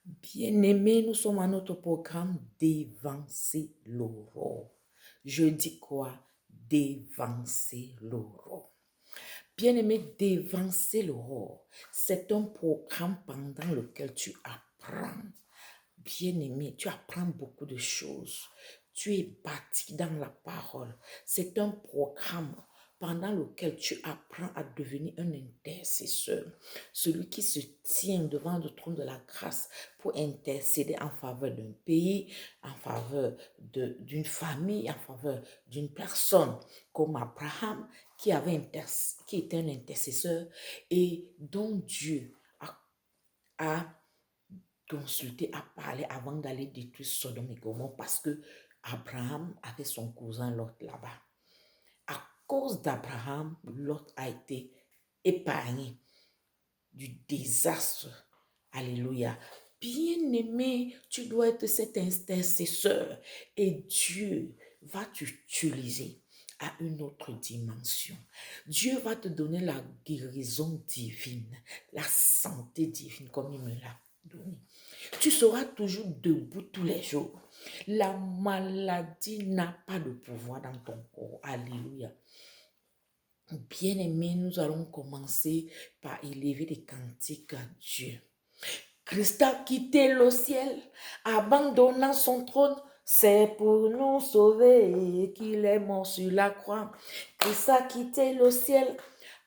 Bien-aimés, nous sommes à notre programme Dévancer l'aurore. Je dis quoi? Dévancer l'aurore. Bien-aimé, Dévancer l'aurore, c'est un programme pendant lequel tu apprends. Bien-aimé, tu apprends beaucoup de choses. Tu es bâti dans la parole. C'est un programme pendant lequel tu apprends à devenir un intercesseur. Celui qui se tient devant le trône de la grâce pour intercéder en faveur d'un pays, en faveur d'une famille, en faveur d'une personne, comme Abraham qui était un intercesseur et dont Dieu a consulté, a parlé avant d'aller détruire Sodome et Gomorrhe parce que Abraham avait son cousin Lot là-bas. À cause d'Abraham, Lot a été épargné du désastre. Alléluia. Bien-aimé, tu dois être cet intercesseur et Dieu va t'utiliser à une autre dimension. Dieu va te donner la guérison divine, la santé divine comme il me l'a donné. Tu seras toujours debout tous les jours. La maladie n'a pas de pouvoir dans ton corps. Alléluia. Bien-aimés, nous allons commencer par élever des cantiques à Dieu. Christ a quitté le ciel, abandonnant son trône. C'est pour nous sauver qu'il est mort sur la croix. Christ a quitté le ciel,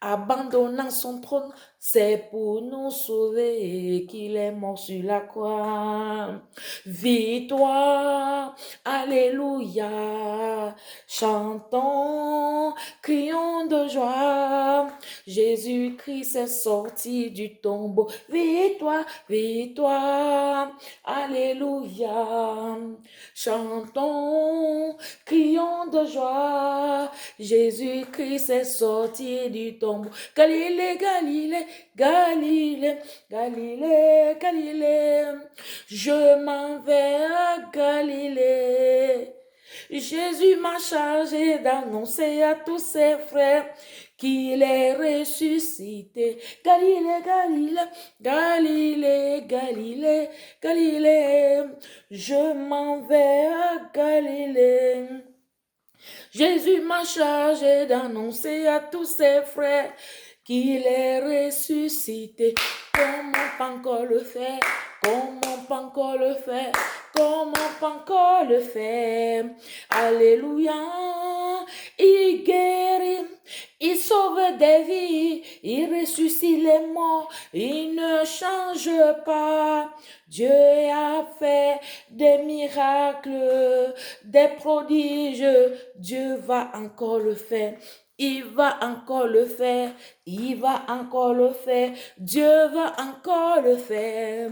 abandonnant son trône. C'est pour nous sauver qu'il est mort sur la croix. Victoire, alléluia. Chantons, crions de joie. Jésus-Christ est sorti du tombeau. Victoire, victoire, alléluia. Chantons, crions de joie. Jésus-Christ est sorti du tombeau. Galilée, Galilée, Galilée, Galilée, Galilée. Je m'en vais à Galilée. Jésus m'a chargé d'annoncer à tous ses frères qu'il est ressuscité. Galilée, Galilée, Galilée, Galilée, Galilée, je m'en vais à Galilée. Jésus m'a chargé d'annoncer à tous ses frères qu'il est ressuscité. Comment pas encore le faire? Comment pas encore le faire? Comment pas encore le faire? Alléluia. Il guérit, il sauve des vies, il ressuscite les morts, il ne change pas. Dieu a fait des miracles, des prodiges. Dieu va encore le faire. Il va encore le faire. Il va encore le faire. Dieu va encore le faire.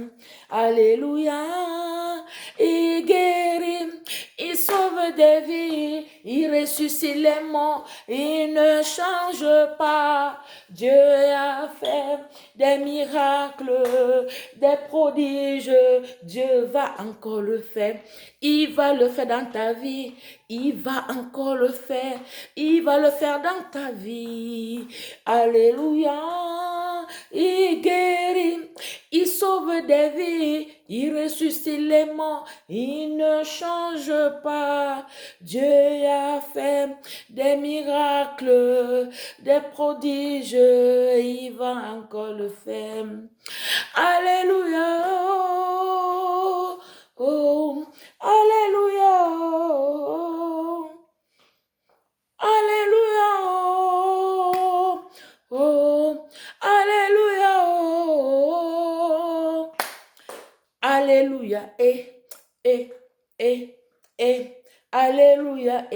Alléluia. Il guérit. Il sauve des vies. Il ressuscite les morts. Il ne change pas. Dieu a fait des miracles, des prodiges. Dieu va encore le faire. Il va le faire dans ta vie. Il va encore le faire. Il va le faire dans ta vie. Alléluia. Il guérit. Il sauve des vies. Il ressuscite les morts. Il ne change pas. Dieu a fait des miracles, des prodiges. Il va encore le faire. Alléluia. Oh, alléluia. Alléluia. Oh, alléluia. Alléluia. Alléluia.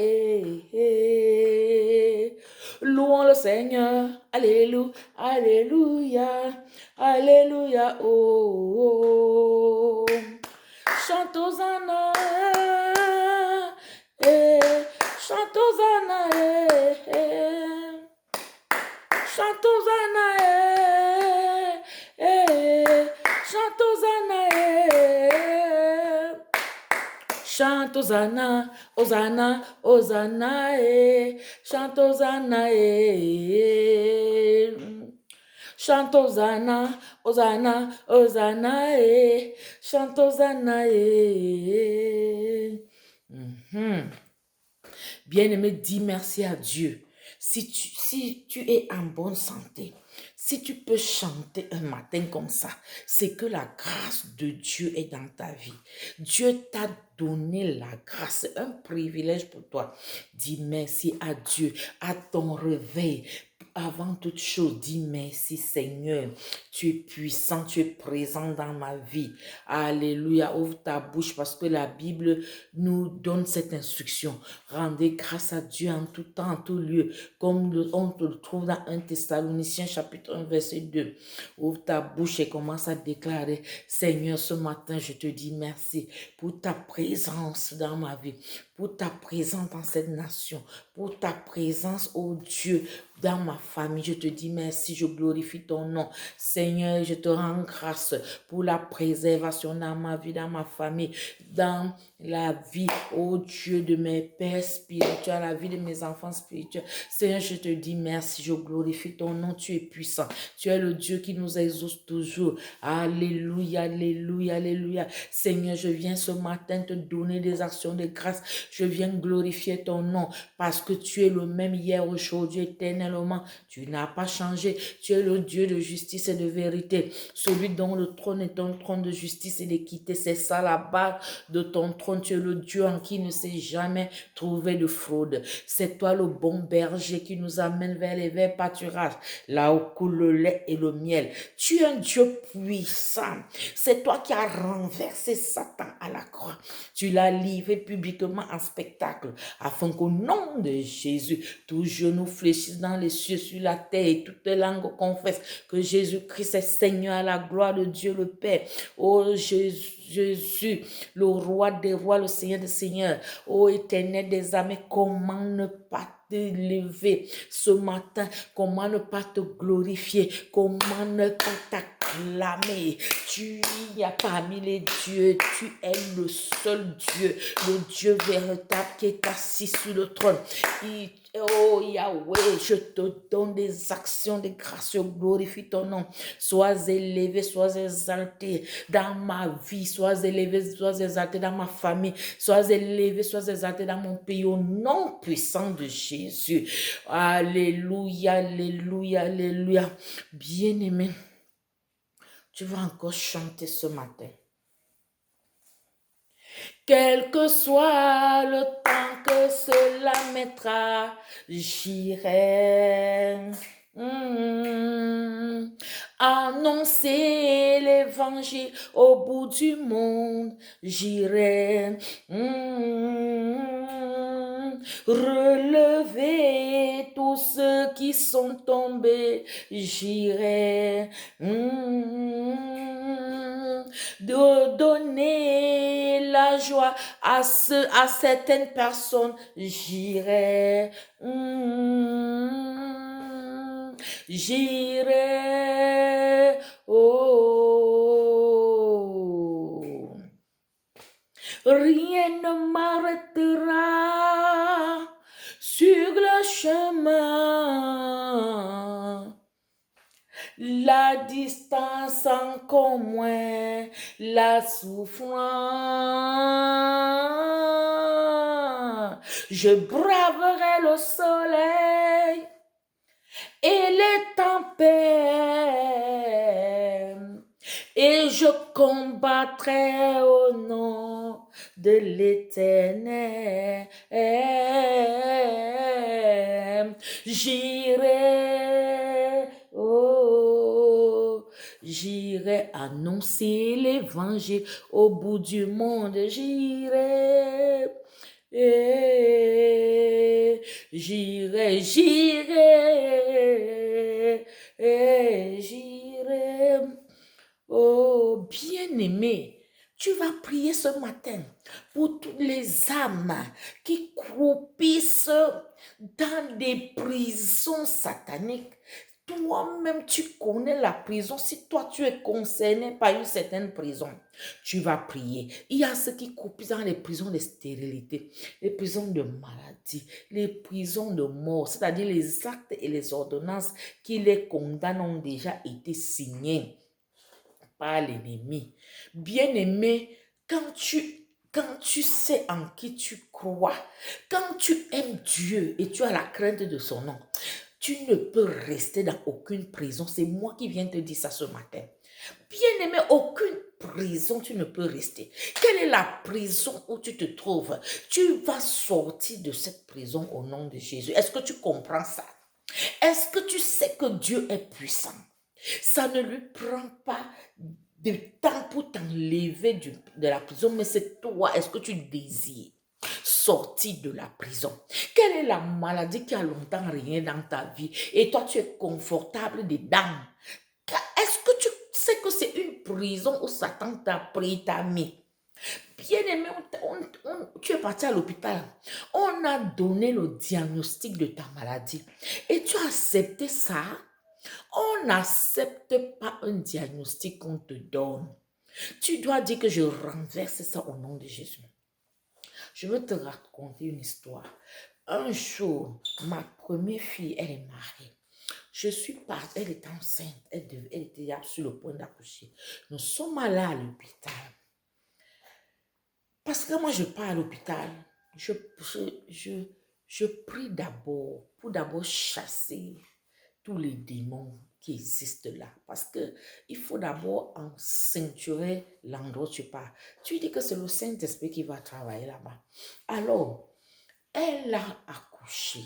Louons le Seigneur. Alléluia. Alléluia. Alléluia. Oh. Chante Hosanna. Chante Hosanna. Chante Hosanna. Chante Hosanna. Chante Hosanna, Hosanna, Hosanna, chante Hosanna, Chante Hosanna, Hosanna, Hosanna, chante Hosanna, Bien-aimé, dis merci à Dieu. Si tu es en bonne santé, si tu peux chanter un matin comme ça, c'est que la grâce de Dieu est dans ta vie. Dieu t'a donné la grâce, c'est un privilège pour toi. Dis merci à Dieu, à ton réveil. Avant toute chose, dis merci Seigneur. Tu es puissant, tu es présent dans ma vie. Alléluia, ouvre ta bouche parce que la Bible nous donne cette instruction. Rendez grâce à Dieu en tout temps, en tout lieu, comme on te le trouve dans 1 Thessaloniciens chapitre 1 verset 2. Ouvre ta bouche et commence à déclarer, Seigneur, ce matin, je te dis merci pour ta présence dans ma vie, pour ta présence dans cette nation, pour ta présence, oh Dieu, dans ma famille. Je te dis merci, je glorifie ton nom. Seigneur, je te rends grâce pour la préservation dans ma vie, dans ma famille, dans la vie, oh Dieu, de mes pères spirituels, la vie de mes enfants spirituels. Seigneur, je te dis merci, je glorifie ton nom, tu es puissant. Tu es le Dieu qui nous exauce toujours. Alléluia, alléluia, alléluia. Seigneur, je viens ce matin te donner des actions de grâce. Je viens glorifier ton nom parce que tu es le même hier, aujourd'hui, éternellement. Tu n'as pas changé. Tu es le Dieu de justice et de vérité. Celui dont le trône est un trône de justice et d'équité. C'est ça la base de ton trône. Tu es le Dieu en qui ne s'est jamais trouvé de fraude. C'est toi le bon berger qui nous amène vers les verts pâturages, là où coule le lait et le miel. Tu es un Dieu puissant. C'est toi qui as renversé Satan à la croix. Tu l'as livré publiquement en spectacle, afin qu'au nom de Jésus, tous genoux fléchissent dans les cieux, sur la terre, et toutes les langues confessent que Jésus-Christ est Seigneur, à la gloire de Dieu le Père. Oh Jésus, le roi des rois, le Seigneur des seigneurs, ô éternel des armées, comment ne pas t'élever ce matin, comment ne pas te glorifier, comment ne pas t'acclamer. Tu y as parmi les dieux, tu es le seul Dieu, le Dieu véritable qui est assis sur le trône. Oh Yahweh, je te donne des actions de grâce, je glorifie ton nom. Sois élevé, sois exalté dans ma vie, sois élevé, sois exalté dans ma famille, sois élevé, sois exalté dans mon pays, au nom puissant de Jésus. Alléluia, alléluia, alléluia. Bien-aimé, tu vas encore chanter ce matin. Quel que soit le temps que cela mettra, j'irai annoncer l'évangile au bout du monde. J'irai relever tous ceux qui sont tombés. J'irai de donner la joie à certaines personnes. J'irai j'irai oh, rien ne m'arrêtera sur le chemin. La distance encore moins, la souffrance. Je braverai le soleil et les tempêtes, et je combattrai au nom de l'Éternel. J'irai, oh, j'irai annoncer l'évangile au bout du monde. J'irai. J'irai, j'irai, j'irai. Oh, bien-aimé, tu vas prier ce matin pour toutes les âmes qui croupissent dans des prisons sataniques, Toi-même, tu connais la prison. Si toi, tu es concerné par une certaine prison, tu vas prier. Il y a ceux qui coupent dans les prisons de stérilité, les prisons de maladie, les prisons de mort, c'est-à-dire les actes et les ordonnances qui les condamnent ont déjà été signés par l'ennemi. Bien-aimé, quand tu sais en qui tu crois, quand tu aimes Dieu et tu as la crainte de son nom, tu ne peux rester dans aucune prison. C'est moi qui viens te dire ça ce matin. Bien-aimé, aucune prison tu ne peux rester. Quelle est la prison où tu te trouves? Tu vas sortir de cette prison au nom de Jésus. Est-ce que tu comprends ça? Est-ce que tu sais que Dieu est puissant? Ça ne lui prend pas de temps pour t'enlever de la prison, mais c'est toi. Est-ce que tu désires sortir de la prison? Quelle est la maladie qui a longtemps régné dans ta vie et toi tu es confortable dedans? Est-ce que tu sais que c'est une prison où Satan t'a pris, t'a mis? Bien-aimé, tu es parti à l'hôpital. On a donné le diagnostic de ta maladie et tu as accepté ça. On n'accepte pas un diagnostic qu'on te donne. Tu dois dire que je renverse ça au nom de Jésus. Je veux te raconter une histoire. Un jour, ma première fille, elle est mariée. Je suis partie, elle est enceinte, elle était sur le point d'accoucher. Nous sommes allés à l'hôpital. Parce que moi, je pars à l'hôpital, je prie d'abord pour d'abord chasser tous les démons qui existent là. Parce que il faut d'abord en ceinturer l'endroit où tu pars. Tu dis que c'est le Saint-Esprit qui va travailler là-bas. Alors, elle a accouché.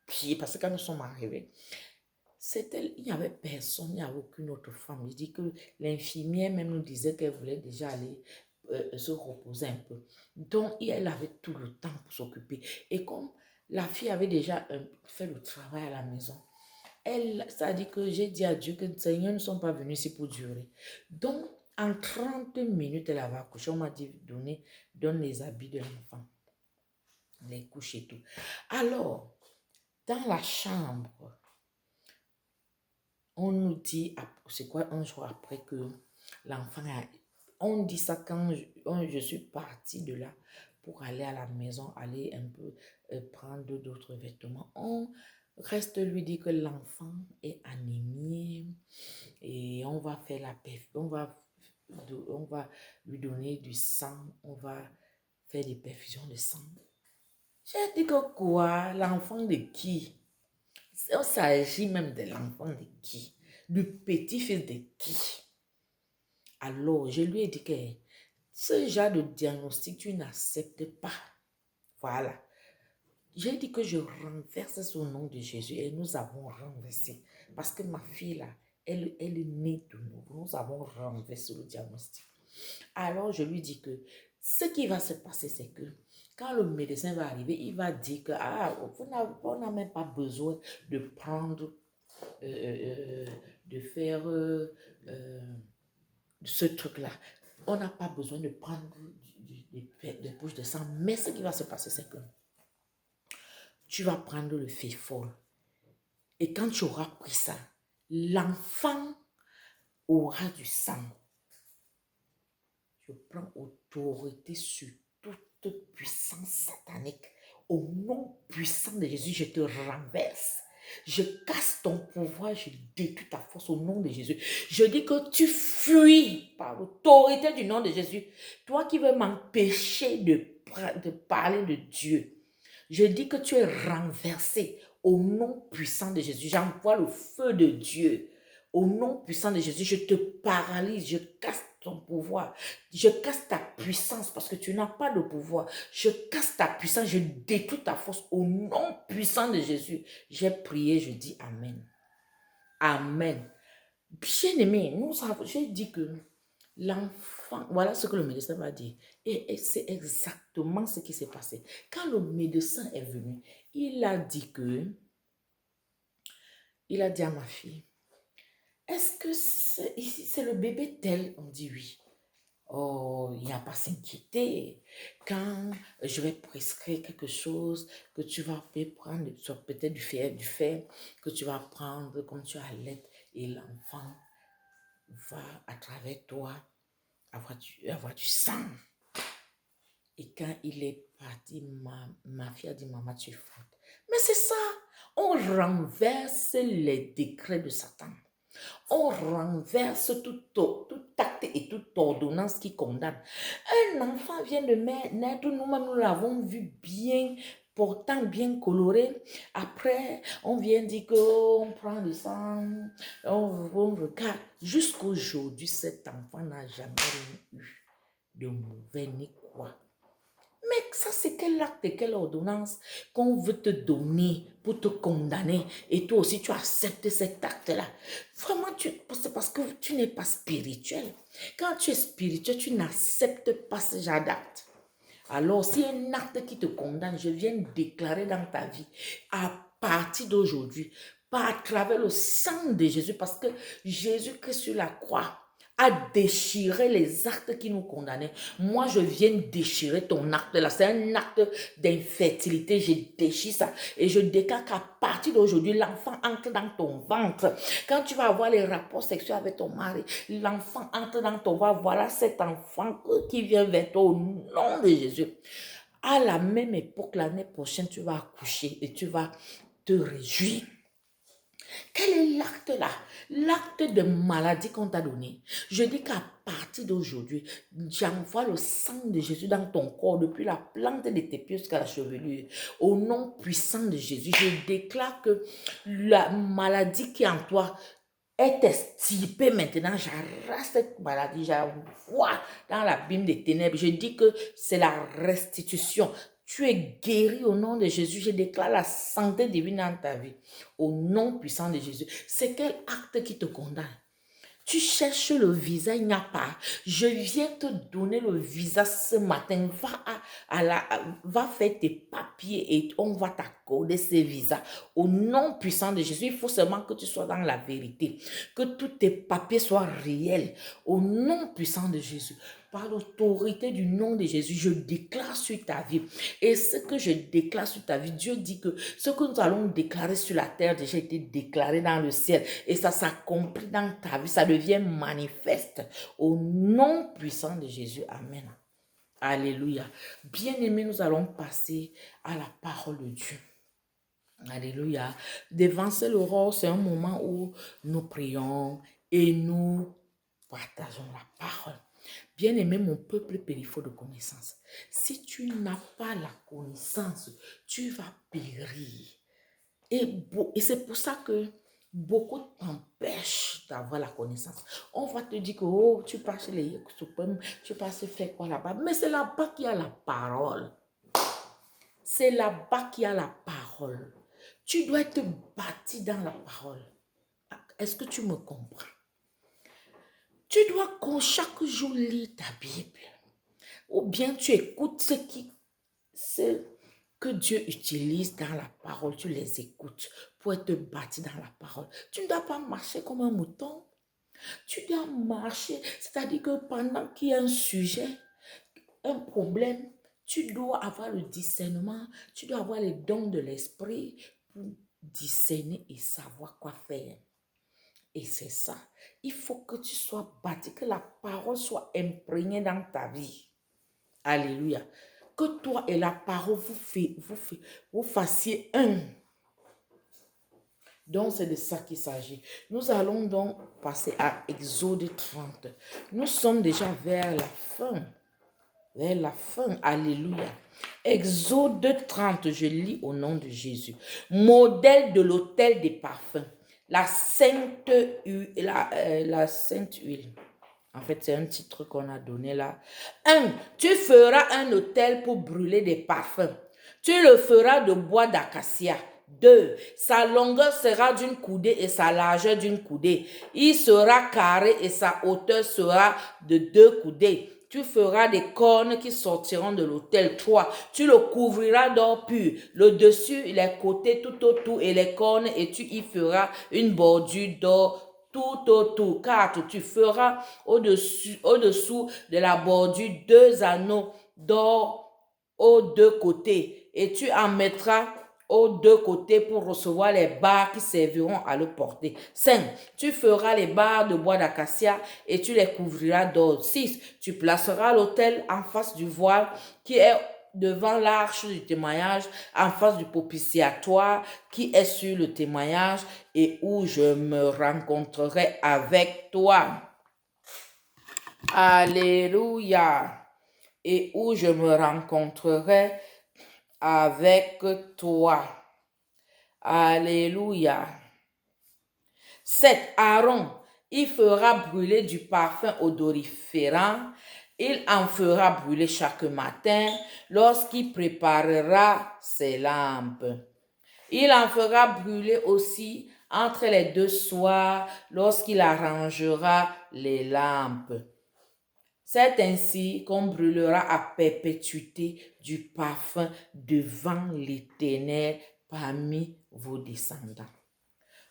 Puis, parce que quand nous sommes arrivés, il n'y avait personne, il n'y avait aucune autre femme. Je dis que l'infirmière même nous disait qu'elle voulait déjà aller se reposer un peu. Donc, elle avait tout le temps pour s'occuper. Et comme la fille avait déjà fait le travail à la maison, ça a dit que j'ai dit à Dieu que les Seigneur ne sont pas venus ici pour durer. Donc, en 30 minutes, elle avait accouché. On m'a dit, donne les habits de l'enfant, les couches et tout. Alors, dans la chambre, on nous dit, c'est quoi, un jour après que l'enfant a... On dit ça quand je suis partie de là pour aller à la maison, aller un peu prendre d'autres vêtements. On reste lui dire que l'enfant est anémie et on va faire la perf, on va lui donner du sang, on va faire des perfusions de sang. J'ai dit que quoi? L'enfant de qui? On s'agit même de l'enfant de qui? Du petit-fils de qui? Alors, je lui ai dit que ce genre de diagnostic, tu n'acceptes pas. Voilà. J'ai dit que je renverse son nom de Jésus et nous avons renversé. Parce que ma fille là, elle est née de nouveau. Nous avons renversé le diagnostic. Alors, je lui dis que ce qui va se passer, c'est que quand le médecin va arriver, il va dire que on n'a même pas besoin de prendre, de faire ce truc-là. On n'a pas besoin de prendre des poches de sang. Mais ce qui va se passer, c'est que tu vas prendre le féfol. Et quand tu auras pris ça, l'enfant aura du sang. Je prends autorité sur toute puissance satanique. Au nom puissant de Jésus, je te renverse. Je casse ton pouvoir, je détruis ta force au nom de Jésus. Je dis que tu fuis par l'autorité du nom de Jésus. Toi qui veux m'empêcher de parler de Dieu, je dis que tu es renversé au nom puissant de Jésus. J'envoie le feu de Dieu. Au nom puissant de Jésus, je te paralyse, je casse ton pouvoir. Je casse ta puissance parce que tu n'as pas de pouvoir. Je casse ta puissance, je détruis ta force au nom puissant de Jésus. J'ai prié, je dis Amen. Amen. Bien-aimé, j'ai dit que l'enfant, voilà ce que le médecin m'a dit. Et c'est exactement ce qui s'est passé. Quand le médecin est venu, il a dit à ma fille, est-ce que c'est le bébé tel? On dit oui. Oh, il n'y a pas à s'inquiéter. Quand je vais prescrire quelque chose que tu vas prendre, soit peut-être du fer que tu vas prendre comme tu allaites et l'enfant va à travers toi avoir du sang. Et quand il est parti, ma fille a dit, maman, tu es forte. Mais c'est ça, on renverse les décrets de Satan. On renverse tout acte et toute ordonnance qui condamne. Un enfant vient de naître, nous-mêmes nous l'avons vu bien portant, bien coloré. Après, on vient dire qu'on prend le sang, on regarde. Jusqu'aujourd'hui, cet enfant n'a jamais eu de mauvais ni quoi. Mais ça, c'est quel acte et quelle ordonnance qu'on veut te donner pour te condamner et toi aussi, tu acceptes cet acte-là. Vraiment, c'est parce que tu n'es pas spirituel. Quand tu es spirituel, tu n'acceptes pas ce genre d'acte. Alors, s'il y a un acte qui te condamne, je viens déclarer dans ta vie, à partir d'aujourd'hui, pas à travers le sang de Jésus, parce que Jésus-Christ sur la croix a déchiré les actes qui nous condamnaient. Moi, je viens déchirer ton acte là. C'est un acte d'infertilité. Je déchire ça. Et je déclare qu'à partir d'aujourd'hui, l'enfant entre dans ton ventre. Quand tu vas avoir les rapports sexuels avec ton mari, l'enfant entre dans ton ventre. Voilà cet enfant qui vient vers toi au nom de Jésus. À la même époque, l'année prochaine, tu vas accoucher et tu vas te réjouir. Quel est l'acte là? L'acte de maladie qu'on t'a donné. Je dis qu'à partir d'aujourd'hui, j'envoie le sang de Jésus dans ton corps, depuis la plante de tes pieds jusqu'à la chevelure. Au nom puissant de Jésus, je déclare que la maladie qui est en toi est extirpée maintenant. J'arrache cette maladie, j'envoie dans l'abîme des ténèbres. Je dis que c'est la restitution. Tu es guéri au nom de Jésus. Je déclare la santé divine dans ta vie. Au nom puissant de Jésus. C'est quel acte qui te condamne? Tu cherches le visa, il n'y a pas. Je viens te donner le visa ce matin. Va faire tes papiers et on va t'accorder ces visas. Au nom puissant de Jésus, il faut seulement que tu sois dans la vérité. Que tous tes papiers soient réels. Au nom puissant de Jésus. Par l'autorité du nom de Jésus, je déclare sur ta vie. Et ce que je déclare sur ta vie, Dieu dit que ce que nous allons déclarer sur la terre a déjà été déclaré dans le ciel. Et ça s'accomplit dans ta vie, ça devient manifeste. Au nom puissant de Jésus, amen. Alléluia. Bien-aimés, nous allons passer à la parole de Dieu. Alléluia. Devancer l'aurore, c'est un moment où nous prions et nous partageons la parole. Bien-aimé, mon peuple périphérie de connaissance. Si tu n'as pas la connaissance, tu vas périr. Et c'est pour ça que beaucoup t'empêchent d'avoir la connaissance. On va te dire que oh, tu passes les suprêmes, tu passes faire quoi là-bas. Mais c'est là-bas qu'il y a la parole. C'est là-bas qu'il y a la parole. Tu dois être bâti dans la parole. Est-ce que tu me comprends? Tu dois chaque jour lire ta Bible. Ou bien tu écoutes ce que Dieu utilise dans la parole. Tu les écoutes pour être bâti dans la parole. Tu ne dois pas marcher comme un mouton. Tu dois marcher. C'est-à-dire que pendant qu'il y a un sujet, un problème, tu dois avoir le discernement. Tu dois avoir les dons de l'esprit pour discerner et savoir quoi faire. Et c'est ça. Il faut que tu sois bâti, que la parole soit imprégnée dans ta vie. Alléluia. Que toi et la parole vous fassiez un. Donc, c'est de ça qu'il s'agit. Nous allons donc passer à Exode 30. Nous sommes déjà vers la fin. Vers la fin. Alléluia. Exode 30, je lis au nom de Jésus. Modèle de l'autel des parfums. La sainte huile. En fait, c'est un titre qu'on a donné là. 1. Tu feras un autel pour brûler des parfums. Tu le feras de bois d'acacia. 2. Sa longueur sera d'une coudée et sa largeur d'une coudée. Il sera carré et sa hauteur sera de 2 coudées. Tu feras des cornes qui sortiront de l'autel. 3. Tu le couvriras d'or pur. Le dessus, les côtés tout autour et les cornes, et tu y feras une bordure d'or tout autour. 4. Tu feras au-dessous de la bordure 2 anneaux d'or aux 2 côtés, et tu en mettras aux 2 côtés pour recevoir les barres qui serviront à le porter. 5. Tu feras les barres de bois d'acacia et tu les couvriras d'or. 6. Tu placeras l'autel en face du voile qui est devant l'arche du témoignage, en face du propitiatoire qui est sur le témoignage et où je me rencontrerai avec toi. Alléluia. Et où je me rencontrerai avec toi. Alléluia. 7. Aaron, il fera brûler du parfum odoriférant. Il en fera brûler chaque matin lorsqu'il préparera ses lampes. Il en fera brûler aussi entre les 2 soirs lorsqu'il arrangera les lampes. C'est ainsi qu'on brûlera à perpétuité du parfum devant l'Éternel parmi vos descendants.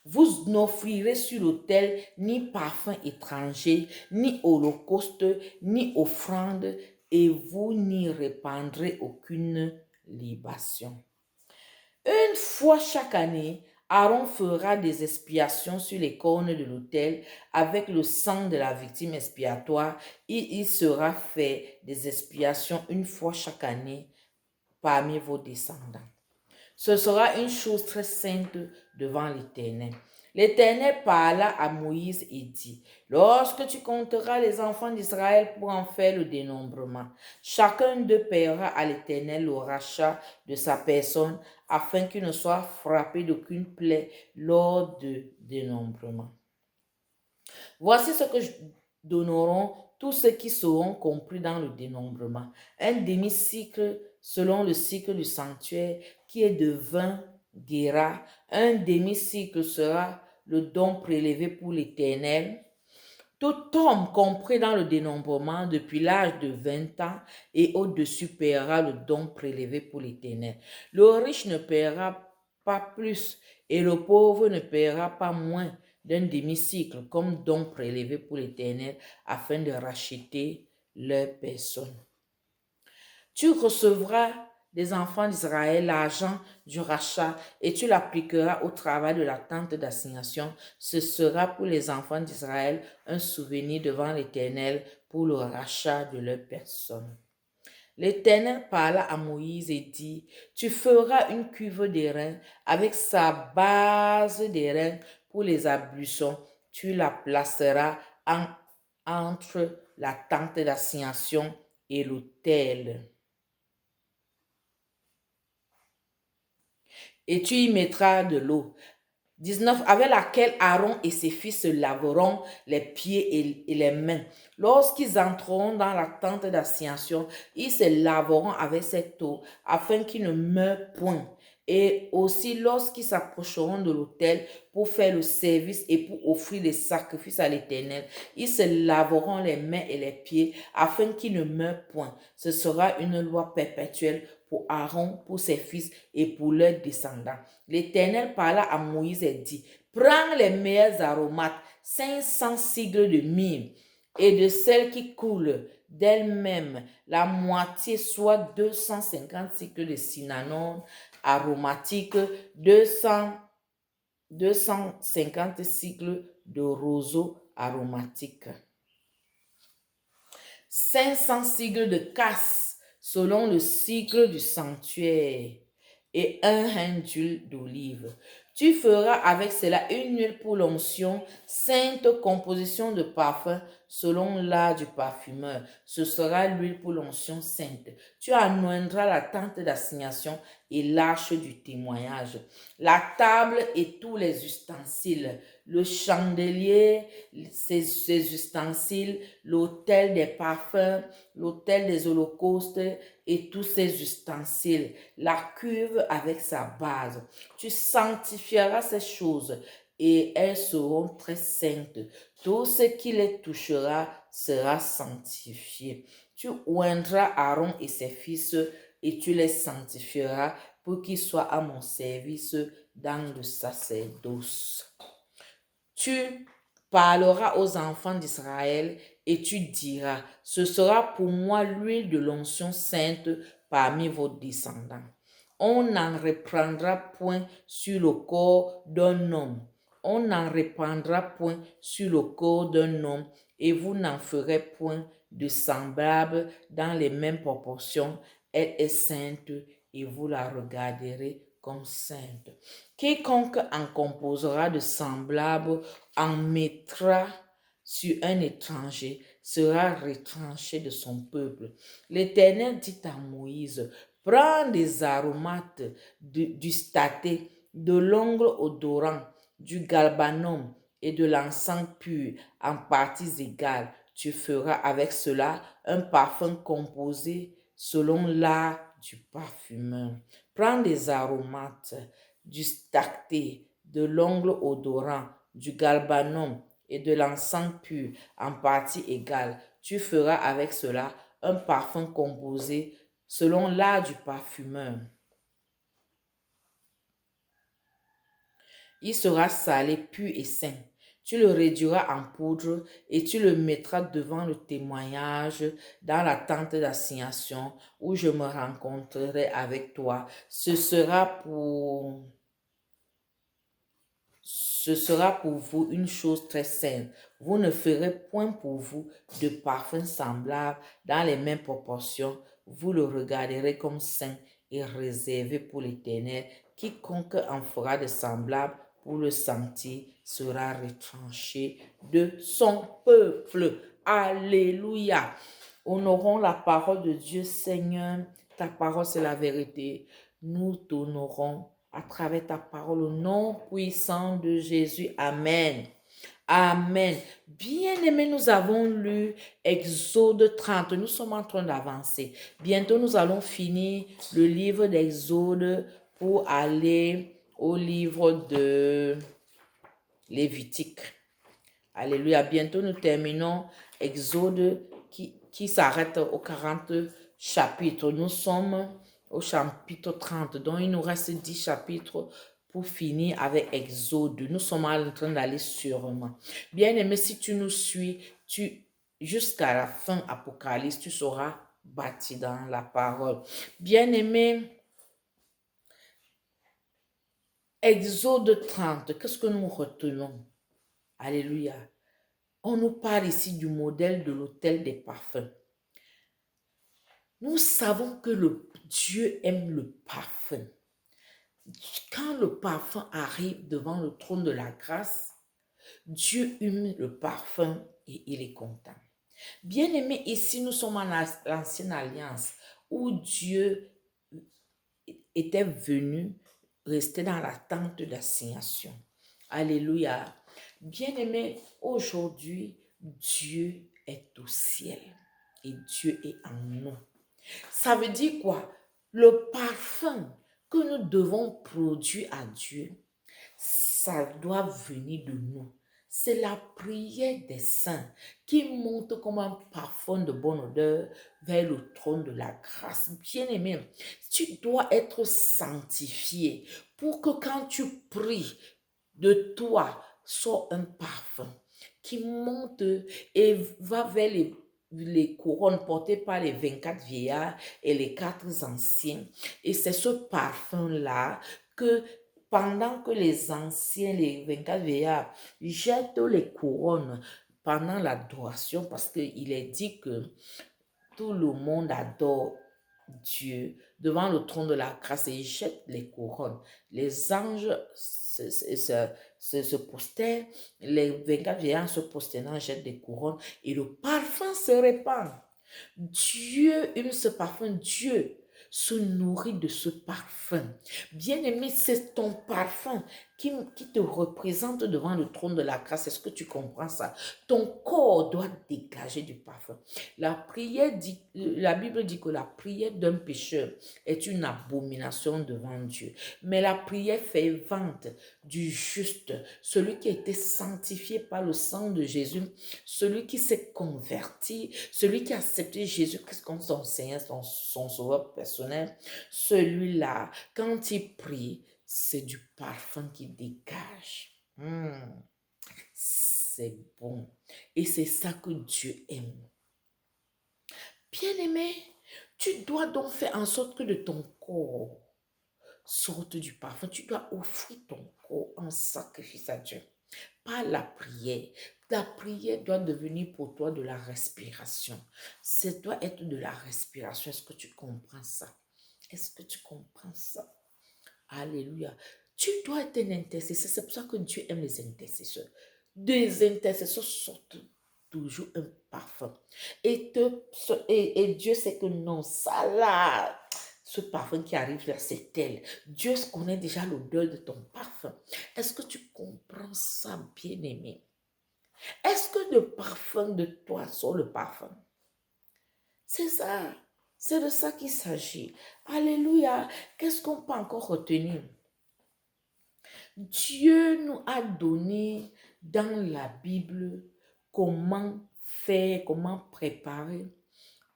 Vous n'offrirez sur l'autel ni parfum étranger, ni holocauste, ni offrande, et vous n'y répandrez aucune libation. Une fois chaque année, Aaron fera des expiations sur les cornes de l'autel avec le sang de la victime expiatoire et il sera fait des expiations une fois chaque année parmi vos descendants. Ce sera une chose très sainte devant l'Éternel. L'Éternel parla à Moïse et dit, lorsque tu compteras les enfants d'Israël pour en faire le dénombrement, chacun d'eux paiera à l'Éternel le rachat de sa personne afin qu'il ne soit frappé d'aucune plaie lors du dénombrement. Voici ce que donneront tous ceux qui seront compris dans le dénombrement. Un demi-cycle selon le cycle du sanctuaire qui est de 20 guéras. Un demi-cycle sera le don prélevé pour l'Éternel. Tout homme compris dans le dénombrement depuis l'âge de 20 ans et au-dessus paiera le don prélevé pour l'Éternel. Le riche ne paiera pas plus et le pauvre ne paiera pas moins d'un demi-cycle comme don prélevé pour l'Éternel afin de racheter leur personne. Tu recevras des enfants d'Israël l'argent du rachat et tu l'appliqueras au travail de la tente d'assignation. Ce sera pour les enfants d'Israël un souvenir devant l'Éternel pour le rachat de leur personne. L'Éternel parla à Moïse et dit, tu feras une cuve d'airain avec sa base d'airain pour les ablutions. Tu la placeras entre la tente d'assignation et l'autel. Et tu y mettras de l'eau. 19, avec laquelle Aaron et ses fils se laveront les pieds et les mains. Lorsqu'ils entreront dans la tente d'assignation, ils se laveront avec cette eau afin qu'ils ne meurent point. Et aussi lorsqu'ils s'approcheront de l'autel pour faire le service et pour offrir des sacrifices à l'Éternel, ils se laveront les mains et les pieds afin qu'ils ne meurent point. Ce sera une loi perpétuelle pour Aaron, pour ses fils et pour leurs descendants. L'Éternel parla à Moïse et dit, prends les meilleurs aromates, 500 sigles de myrrhe et de celles qui coulent d'elles-mêmes, la moitié, soit 250 cycles de cinnamon aromatique, 250 cycles de roseau aromatique, 500 cycles de casses selon le cycle du sanctuaire et un hin d'huile d'olive. Tu feras avec cela une huile pour l'onction, sainte composition de parfum selon l'art du parfumeur. Ce sera l'huile pour l'onction sainte. Tu anoindras la tente d'assignation et l'arche du témoignage, la table et tous les ustensiles, le chandelier, ses ustensiles, l'autel des parfums, l'autel des holocaustes et tous ses ustensiles, la cuve avec sa base. Tu sanctifieras ces choses et elles seront très saintes. Tout ce qui les touchera sera sanctifié. Tu oindras Aaron et ses fils et tu les sanctifieras pour qu'ils soient à mon service dans le sacerdoce. Tu parleras aux enfants d'Israël et tu diras, ce sera pour moi l'huile de l'onction sainte parmi vos descendants. On n'en reprendra point sur le corps d'un homme. On n'en reprendra point sur le corps d'un homme et vous n'en ferez point de semblable dans les mêmes proportions. Elle est sainte et vous la regarderez comme sainte. Quiconque en composera de semblable en mettra sur un étranger sera retranché de son peuple. L'Éternel dit à Moïse, prends des aromates, du staté, de l'ongle odorant, du galbanum et de l'encens pur en parties égales. Tu feras avec cela un parfum composé selon l'art du parfumeur. Prends des aromates, du stacté, de l'ongle odorant, du galbanum et de l'encens pur en parties égales. Tu feras avec cela un parfum composé selon l'art du parfumeur. Il sera salé, pur et sain. Tu le réduiras en poudre et tu le mettras devant le témoignage dans la tente d'assignation où je me rencontrerai avec toi. Ce sera pour vous une chose très sainte. Vous ne ferez point pour vous de parfum semblable dans les mêmes proportions. Vous le regarderez comme saint et réservé pour l'Éternel. Quiconque en fera de semblable pour le sentir sera retranché de son peuple. Alléluia. Honorons la parole de Dieu, Seigneur. Ta parole, c'est la vérité. Nous t'honorons à travers ta parole au nom puissant de Jésus. Amen. Amen. Bien-aimés, nous avons lu Exode 30. Nous sommes en train d'avancer. Bientôt, nous allons finir le livre d'Exode pour aller au livre de Lévitique. Alléluia. Bientôt, nous terminons Exode qui s'arrête au 40 chapitres. Nous sommes au chapitre 30. Donc, il nous reste 10 chapitres pour finir avec Exode. Nous sommes en train d'aller sûrement. Bien-aimé, si tu nous suis, jusqu'à la fin Apocalypse, tu seras bâti dans la parole. Bien-aimé, Exode 30, qu'est-ce que nous retenons? Alléluia. On nous parle ici du modèle de l'autel des parfums. Nous savons que Dieu aime le parfum. Quand le parfum arrive devant le trône de la grâce, Dieu hume le parfum et il est content. Bien-aimés, ici nous sommes en l'ancienne alliance où Dieu était venu rester dans la tente d'assignation. Alléluia. Bien-aimés, aujourd'hui, Dieu est au ciel et Dieu est en nous. Ça veut dire quoi? Le parfum que nous devons produire à Dieu, ça doit venir de nous. C'est la prière des saints qui monte comme un parfum de bonne odeur vers le trône de la grâce. Bien-aimé, tu dois être sanctifié pour que quand tu pries, de toi sort un parfum qui monte et va vers les couronnes portées par les 24 vieillards et les 4 anciens. Et c'est ce parfum-là que pendant que les anciens, les 24 vieillards, jettent les couronnes pendant l'adoration, parce qu'il est dit que tout le monde adore Dieu devant le trône de la grâce et jette les couronnes. Les anges se postèrent, les 24 vieillards se prosternant jettent des couronnes et le parfum se répand. Dieu aime ce parfum, Dieu se nourrit de ce parfum. Bien-aimé, c'est ton parfum qui te représente devant le trône de la grâce. Est-ce que tu comprends ça? Ton corps doit dégager du parfum. La Bible dit que la prière d'un pécheur est une abomination devant Dieu. Mais la prière fervente du juste, celui qui a été sanctifié par le sang de Jésus, celui qui s'est converti, celui qui a accepté Jésus-Christ comme son Seigneur, son sauveur personnel, celui-là, quand il prie, c'est du parfum qui dégage. c'est bon. Et c'est ça que Dieu aime. Bien-aimé, tu dois donc faire en sorte que de ton corps sorte du parfum. Tu dois offrir ton corps en sacrifice à Dieu. Pas la prière. La prière doit devenir pour toi de la respiration. Ça doit être de la respiration. Est-ce que tu comprends ça? Est-ce que tu comprends ça? Alléluia. Tu dois être un intercesseur. C'est pour ça que Dieu aime les intercesseurs. Des intercesseurs sortent toujours un parfum. Et Dieu sait que non, ça là, ce parfum qui arrive là, c'est elle. Dieu connaît déjà l'odeur de ton parfum. Est-ce que tu comprends ça, bien-aimé? Est-ce que le parfum de toi sort le parfum? C'est ça. C'est de ça qu'il s'agit. Alléluia. Qu'est-ce qu'on peut encore retenir? Dieu nous a donné dans la Bible comment faire, comment préparer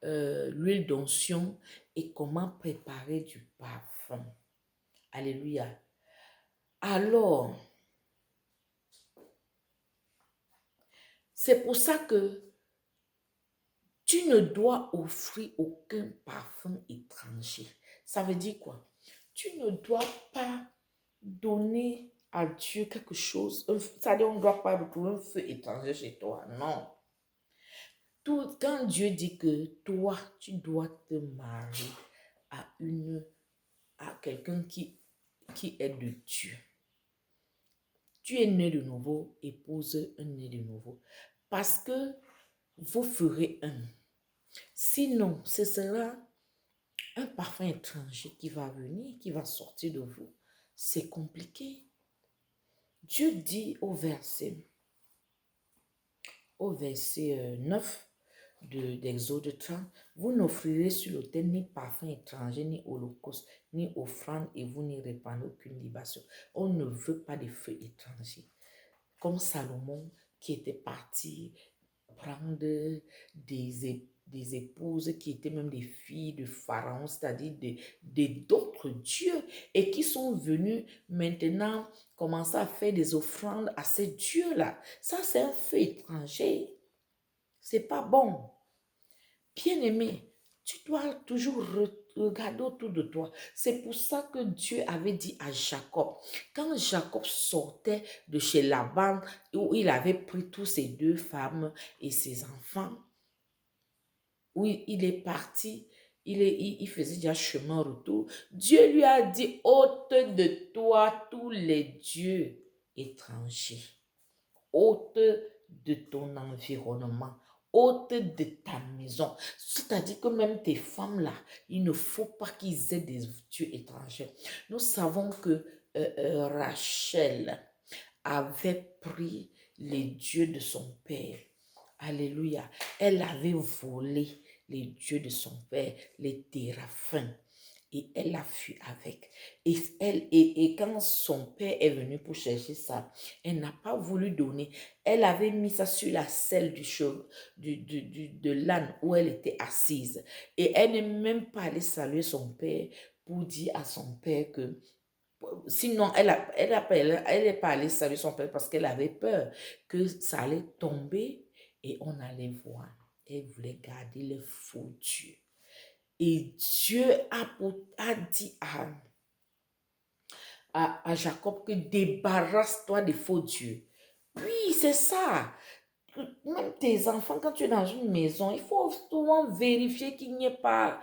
l'huile d'onction et comment préparer du parfum. Alléluia. Alors, c'est pour ça que tu ne dois offrir aucun parfum étranger. Ça veut dire quoi? Tu ne dois pas donner à Dieu quelque chose. C'est-à-dire, on ne doit pas retrouver un feu étranger chez toi. Non. Quand Dieu dit que toi, tu dois te marier à quelqu'un qui est de Dieu. Tu es né de nouveau, épouse un né de nouveau. Parce que vous ferez un. Sinon, ce sera un parfum étranger qui va venir, qui va sortir de vous. C'est compliqué. Dieu dit au verset 9 d'Exode 30, vous n'offrirez sur l'autel ni parfum étranger, ni holocauste, ni offrande, et vous n'y répandez aucune libation. On ne veut pas de feu étranger. Comme Salomon qui était parti prendre des épouses qui étaient même des filles de Pharaon, c'est-à-dire d'autres dieux, et qui sont venus maintenant commencer à faire des offrandes à ces dieux-là. Ça, c'est un feu étranger. C'est pas bon. Bien-aimé, tu dois toujours regarder autour de toi. C'est pour ça que Dieu avait dit à Jacob, quand Jacob sortait de chez Laban, où il avait pris tous ses 2 femmes et ses enfants, où il est parti, il faisait déjà chemin retour, Dieu lui a dit, ôte de toi tous les dieux étrangers, ôte de ton environnement, ôte de ta maison. C'est-à-dire que même tes femmes là, il ne faut pas qu'ils aient des dieux étrangers. Nous savons que Rachel avait pris les dieux de son père. Alléluia. Elle avait volé les dieux de son père, les téraphins. Et elle a fui avec. Et quand son père est venu pour chercher ça, elle n'a pas voulu donner. Elle avait mis ça sur la selle de l'âne où elle était assise. Et elle n'est même pas allée saluer son père pour dire à son père que... Sinon, elle est pas allée saluer son père parce qu'elle avait peur que ça allait tomber et on allait voir. Elle voulait garder le faux Dieu. Et Dieu a dit à Jacob que débarrasse-toi des faux dieux. Oui, c'est ça. Même tes enfants, quand tu es dans une maison, il faut souvent vérifier qu'il n'y ait pas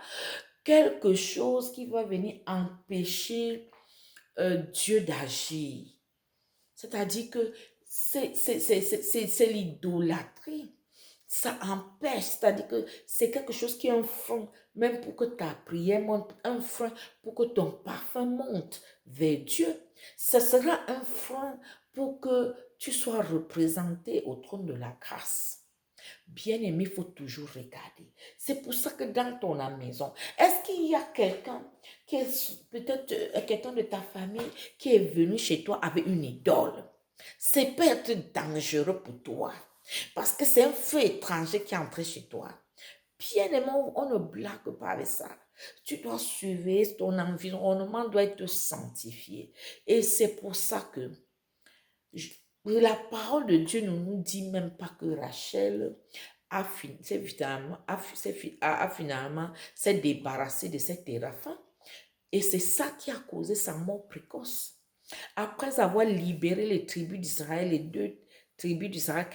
quelque chose qui va venir empêcher Dieu d'agir. C'est-à-dire que c'est l'idolâtrie. Ça empêche, c'est-à-dire que c'est quelque chose qui est un frein, même pour que ta prière monte, un frein pour que ton parfum monte vers Dieu. Ce sera un frein pour que tu sois représenté au trône de la grâce. Bien-aimé, il faut toujours regarder. C'est pour ça que dans ton maison, est-ce qu'il y a quelqu'un qui est peut-être quelqu'un de ta famille qui est venu chez toi avec une idole? C'est peut être dangereux pour toi. Parce que c'est un feu étranger qui est entré chez toi. Bien-aimé, on ne blague pas avec ça. Tu dois suivre ton environnement, doit être sanctifié. Et c'est pour ça que La parole de Dieu ne nous dit même pas que Rachel a finalement s'est débarrassée de cet érafin. Et c'est ça qui a causé sa mort précoce. Après avoir libéré les tribus d'Israël, les deux tribus d'Israël